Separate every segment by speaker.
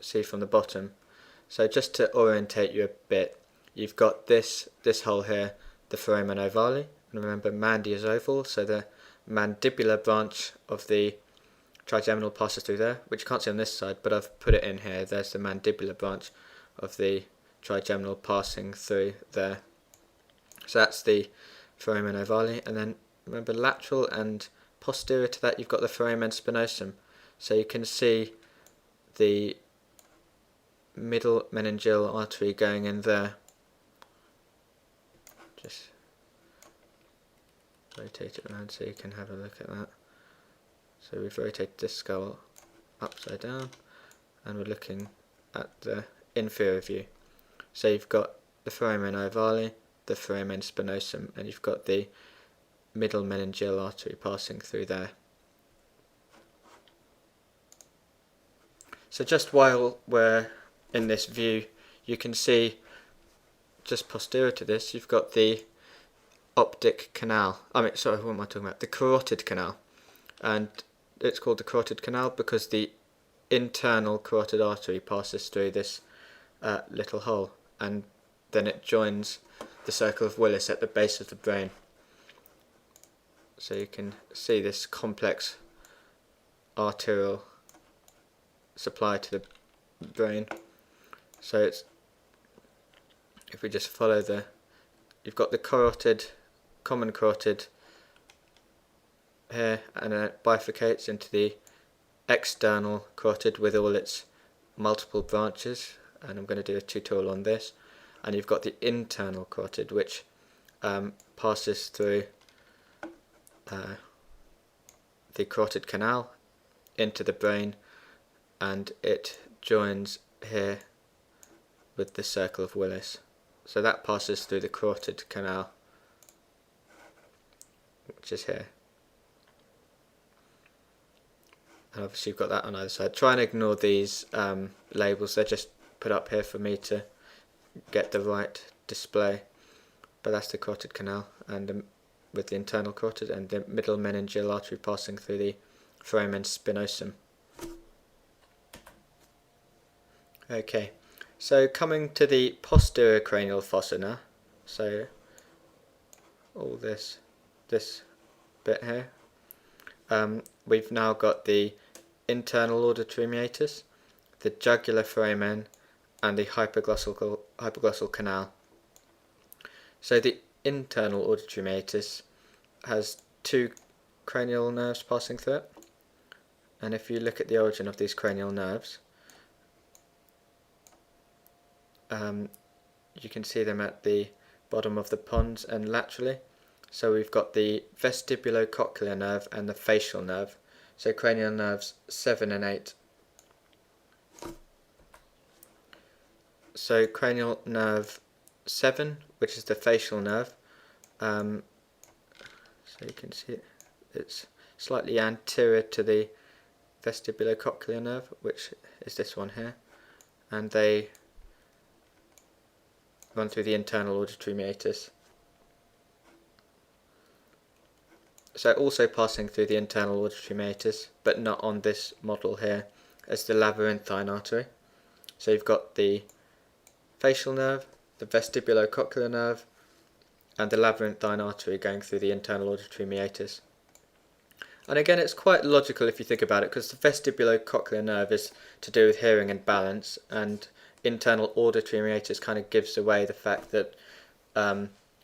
Speaker 1: see from the bottom. So just to orientate you a bit, you've got this hole here, the Foramen Ovale, and remember Mandy is oval, so the mandibular branch of the trigeminal passes through there, which you can't see on this side, but I've put it in here. There's the mandibular branch of the trigeminal passing through there. So that's the Foramen Ovale, and then remember lateral and posterior to that you've got the Foramen Spinosum. So you can see the middle meningeal artery going in there. Just rotate it around so you can have a look at that. So we've rotated this skull upside down and we're looking at the inferior view. So you've got the Foramen Ovale, the Foramen Spinosum, and you've got the middle meningeal artery passing through there. So just while we're in this view, you can see just posterior to this you've got the optic canal. Sorry, what am I talking about? The carotid canal. And it's called the Carotid Canal because the internal carotid artery passes through this little hole, and then it joins the circle of Willis at the base of the brain. So you can see this complex arterial supply to the brain. So it's, if we just follow you've got the carotid, common carotid here, and then it bifurcates into the external carotid with all its multiple branches, and I'm going to do a tutorial on this. And you've got the internal carotid, which passes through the carotid canal into the brain, and it joins here with the circle of Willis. So that passes through the carotid canal, which is here. And obviously you've got that on either side. Try and ignore these labels, they're just put up here for me to get the right display. But that's the carotid canal, and with the internal carotid and the middle meningeal artery passing through the Foramen Spinosum. Okay, so coming to the posterior cranial fossa now. So all this bit here. We've now got the internal auditory meatus, the jugular foramen, and the hypoglossal canal. So the internal auditory meatus has two cranial nerves passing through it, and if you look at the origin of these cranial nerves, you can see them at the bottom of the pons and laterally. So we've got the vestibulocochlear nerve and the facial nerve. So cranial nerves 7 and 8. So cranial nerve 7, which is the facial nerve, so you can see it's slightly anterior to the vestibulocochlear nerve, which is this one here, and they run through the internal auditory meatus. So also passing through the internal auditory meatus, but not on this model here, as the labyrinthine artery. So you've got the facial nerve, the vestibulocochlear nerve, and the labyrinthine artery going through the internal auditory meatus. And again, it's quite logical if you think about it, because the vestibulocochlear nerve is to do with hearing and balance, and internal auditory meatus kind of gives away the fact that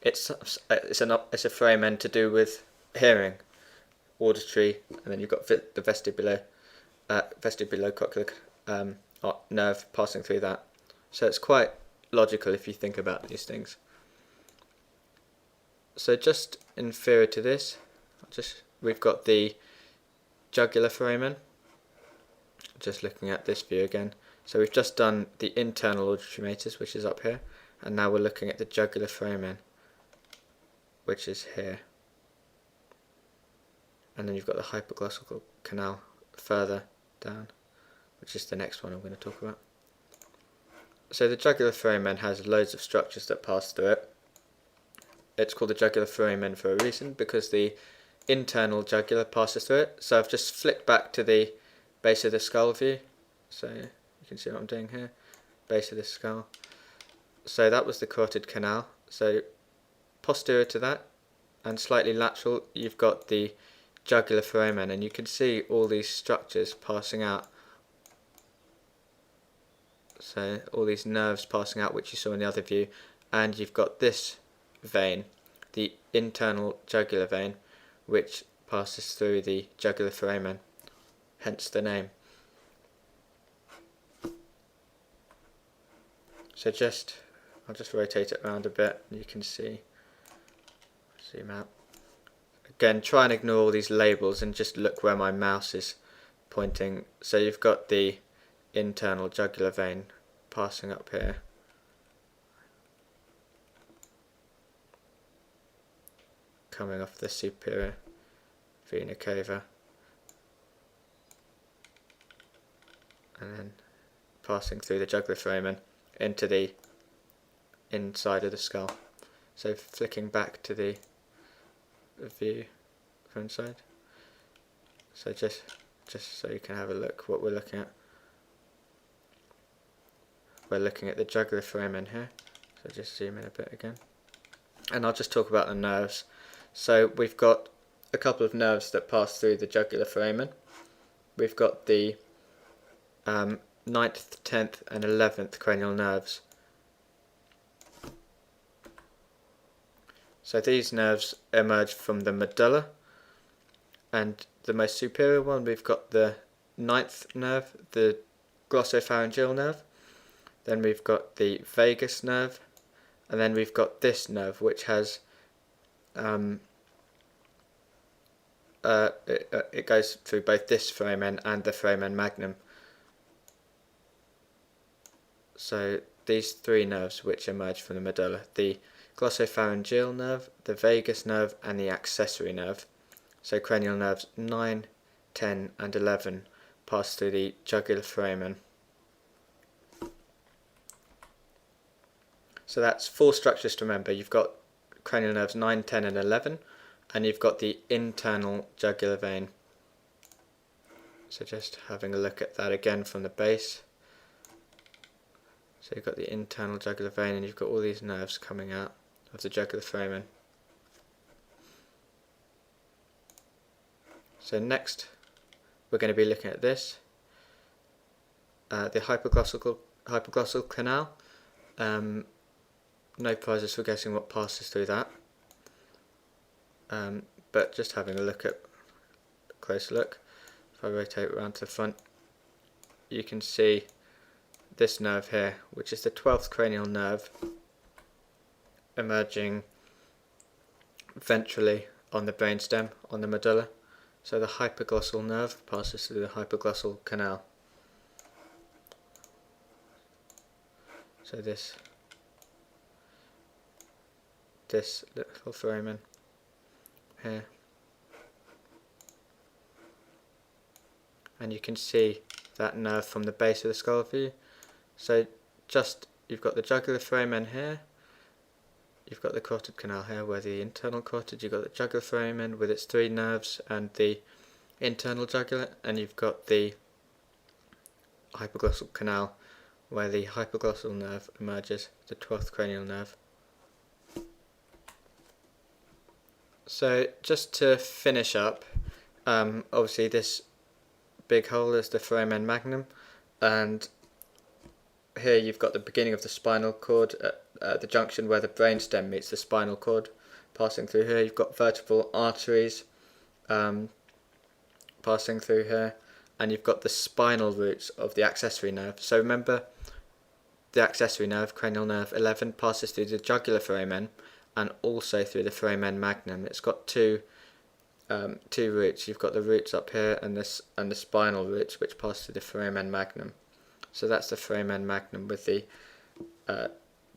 Speaker 1: it's a foramen to do with hearing, auditory, and then you've got the vestibulocochlear nerve passing through that. So it's quite logical if you think about these things. So just inferior to this, we've got the jugular foramen. Just looking at this view again. So we've just done the internal auditory meatus, which is up here, and now we're looking at the jugular foramen, which is here. And then you've got the hypoglossal canal further down, which is the next one I'm going to talk about. So the jugular foramen has loads of structures that pass through it. It's called the jugular foramen for a reason, because the internal jugular passes through it. So I've just flicked back to the base of the skull view, so you can see what I'm doing here, base of the skull. So that was the carotid canal. So posterior to that and slightly lateral, you've got the jugular foramen, and you can see all these structures passing out. So all these nerves passing out, which you saw in the other view, and you've got this vein, the internal jugular vein, which passes through the jugular foramen, hence the name. So I'll just rotate it around a bit, and you can see, zoom out. Again, try and ignore all these labels and just look where my mouse is pointing. So you've got the internal jugular vein passing up here. Coming off the superior vena cava. And then passing through the jugular foramen into the inside of the skull. So flicking back to the view from inside. So just so you can have a look what we're looking at. We're looking at the jugular foramen here. So just zoom in a bit again. And I'll just talk about the nerves. So we've got a couple of nerves that pass through the jugular foramen. We've got the 9th, 10th and 11th cranial nerves. So these nerves emerge from the medulla, and the most superior one, we've got the 9th nerve, the glossopharyngeal nerve, then we've got the vagus nerve, and then we've got this nerve, which has it goes through both this foramen and the foramen magnum. So these three nerves which emerge from the medulla, the glossopharyngeal nerve, the vagus nerve and the accessory nerve. So cranial nerves 9, 10 and 11 pass through the jugular foramen. So that's 4 structures to remember. You've got cranial nerves 9, 10 and 11, and you've got the internal jugular vein. So just having a look at that again from the base. So you've got the internal jugular vein, and you've got all these nerves coming out of the jugular foramen. So next we're going to be looking at this, the hypoglossal canal. No prizes for guessing what passes through that, but just having a look at a close look. If I rotate around to the front, you can see this nerve here, which is the 12th cranial nerve, emerging ventrally on the brainstem, on the medulla. So the hypoglossal nerve passes through the hypoglossal canal. So this little foramen here, and you can see that nerve from the base of the skull view. So just you've got the jugular foramen here, you've got the carotid canal here where the internal carotid, you've got the jugular foramen with its 3 nerves and the internal jugular, and you've got the hypoglossal canal where the hypoglossal nerve emerges, the 12th cranial nerve. So just to finish up, obviously this big hole is the foramen magnum, and here you've got the beginning of the spinal cord at the junction where the brainstem meets the spinal cord, passing through here. You've got vertebral arteries passing through here, and you've got the spinal roots of the accessory nerve. So remember, the accessory nerve, cranial nerve 11, passes through the jugular foramen and also through the foramen magnum. It's got two roots. You've got the roots up here and the spinal roots which pass through the foramen magnum. So that's the foramen magnum with the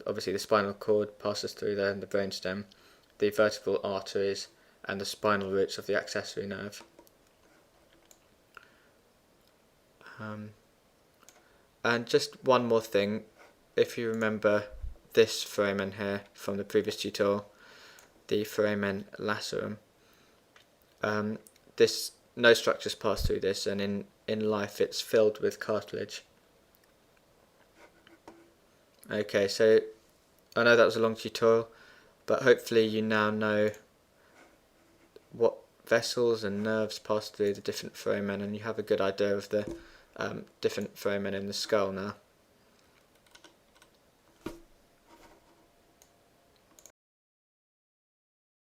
Speaker 1: obviously the spinal cord passes through there and the brainstem, the vertebral arteries and the spinal roots of the accessory nerve. And just one more thing, if you remember this foramen here from the previous tutorial, the foramen lacerum, no structures pass through this, and in life it's filled with cartilage. Okay, so I know that was a long tutorial, but hopefully you now know what vessels and nerves pass through the different foramen, and you have a good idea of the different foramen in the skull now.